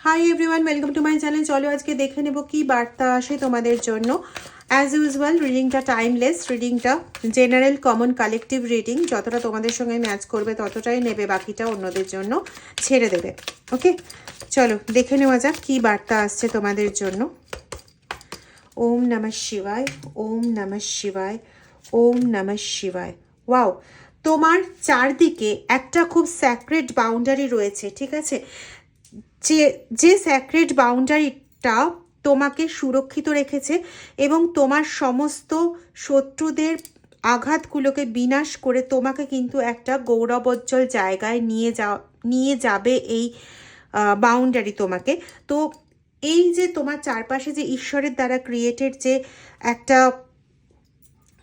High everyone, welcome to my channel. চলো আজকে দেখে নেব কি বার্তা আসে তোমাদের জন্য। অ্যাজ ইউজুয়াল রিডিংটা টাইমলেস, রিডিংটা জেনারেল কমন কালেকটিভ রিডিং। যতটা তোমাদের সঙ্গে ম্যাচ করবে ততটাই নেবে, বাকিটা অন্যদের জন্য ছেড়ে দেবে। ওকে, চলো দেখে নেওয়া যাক কি বার্তা আসছে তোমাদের জন্য। ওম নমঃ শিবায়, ওম নমঃ শিবায়, ওম নমঃ শিবায়। ওয়াও, তোমার চারদিকে একটা খুব স্যাক্রেড বাউন্ডারি রয়েছে, ঠিক আছে? যে স্যাক্রেড বাউন্ডারিটা তোমাকে সুরক্ষিত রেখেছে এবং তোমার সমস্ত শত্রুদের আঘাতগুলোকে বিনাশ করে তোমাকে কিন্তু একটা গৌরবোজ্জ্বল জায়গায় নিয়ে যাবে এই বাউন্ডারি তোমাকে। তো এই যে তোমার চারপাশে যে ঈশ্বরের দ্বারা ক্রিয়েটেড যে একটা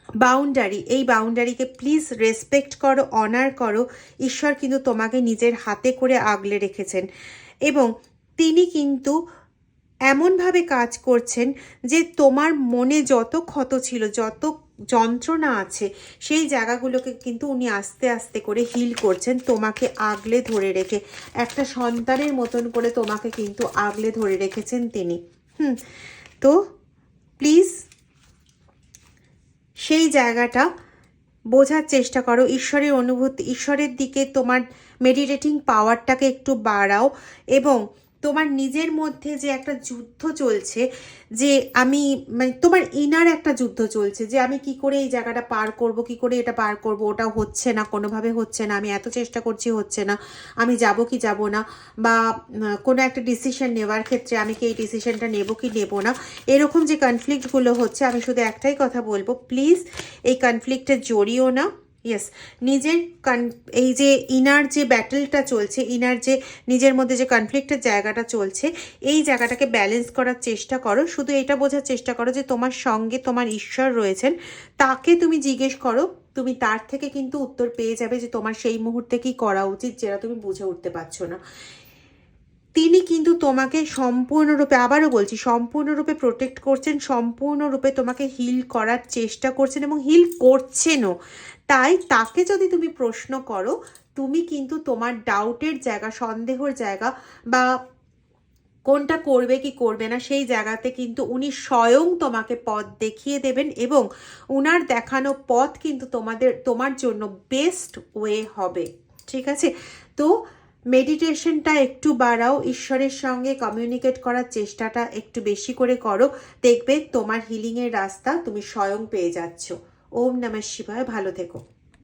বাউন্ডারি, এই বাউন্ডারিকে প্লিজ রেসপেক্ট করো, অনার করো। ঈশ্বর কিন্তু তোমাকে নিজের হাতে করে আগলে রেখেছেন এবং তিনি কিন্তু এমনভাবে কাজ করছেন যে তোমার মনে যত ক্ষত ছিল, যত যন্ত্রণা আছে, সেই জায়গাগুলোকে কিন্তু উনি আস্তে আস্তে করে হিল করছেন, তোমাকে আগলে ধরে রেখে। একটা সন্তানের মতন করে তোমাকে কিন্তু আগলে ধরে রেখেছেন তিনি। তো প্লিজ সেই জায়গাটা বোঝার চেষ্টা করো, ঈশ্বরের অনুভূতি, ঈশ্বরের দিকে তোমার মেডিটেটিং পাওয়ারটাকে একটু বাড়াও এবং তোমার নিজের মধ্যে যে একটা যুদ্ধ চলছে, যে আমি মানে তোমার ইনার একটা যুদ্ধ চলছে যে আমি কি করে এই জায়গাটা পার করব, কি করে এটা পার করব, ওটা হচ্ছে না, কোনোভাবে হচ্ছে না, আমি এত চেষ্টা করছি হচ্ছে না, আমি যাব কি যাব না, বা কোনো একটা ডিসিশন নেওয়ার ক্ষেত্রে আমি কি এই ডিসিশনটা নেব কি নেব না, এরকম যে কনফ্লিক্টগুলো হচ্ছে, আমি শুধু একটাই কথা বলবো, প্লিজ এই কনফ্লিক্টে জড়িও না। ইয়েস, নিজের এই যে ইনার যে ব্যাটেলটা চলছে, ইনার যে নিজের মধ্যে যে কনফ্লিক্টের জায়গাটা চলছে, এই জায়গাটাকে ব্যালেন্স করার চেষ্টা করো। শুধু এটা বোঝার চেষ্টা করো যে তোমার সঙ্গে তোমার ঈশ্বর রয়েছেন, তাকে তুমি জিজ্ঞেস করো, তুমি তার থেকে কিন্তু উত্তর পেয়ে যাবে যে তোমার সেই মুহূর্তে কি করা উচিত, যেটা তুমি বুঝে উঠতে পারছো না। তিনি কিন্তু তোমাকে সম্পূর্ণরূপে, আবারও বলছি, সম্পূর্ণরূপে প্রোটেক্ট করছেন, সম্পূর্ণরূপে তোমাকে হিল করার চেষ্টা করছেন এবং হিল করছেনও। তাই তাকে যদি তুমি প্রশ্ন করো, তুমি কিন্তু তোমার ডাউটের জায়গা, সন্দেহের জায়গা বা কোনটা করবে কি করবে না, সেই জায়গাতে কিন্তু উনি স্বয়ং তোমাকে পথ দেখিয়ে দেবেন এবং উনার দেখানো পথ কিন্তু তোমার জন্য বেস্ট ওয়ে হবে। ঠিক আছে? তো মেডিটেশনটা একটু বাড়াও, ঈশ্বরের সঙ্গে কমিউনিকেট করার চেষ্টাটা একটু বেশি করে করো, দেখবে তোমার হিলিংয়ের রাস্তা তুমি স্বয়ং পেয়ে যাচ্ছ। ওম নমঃ শিবায়। ভালো থেকো।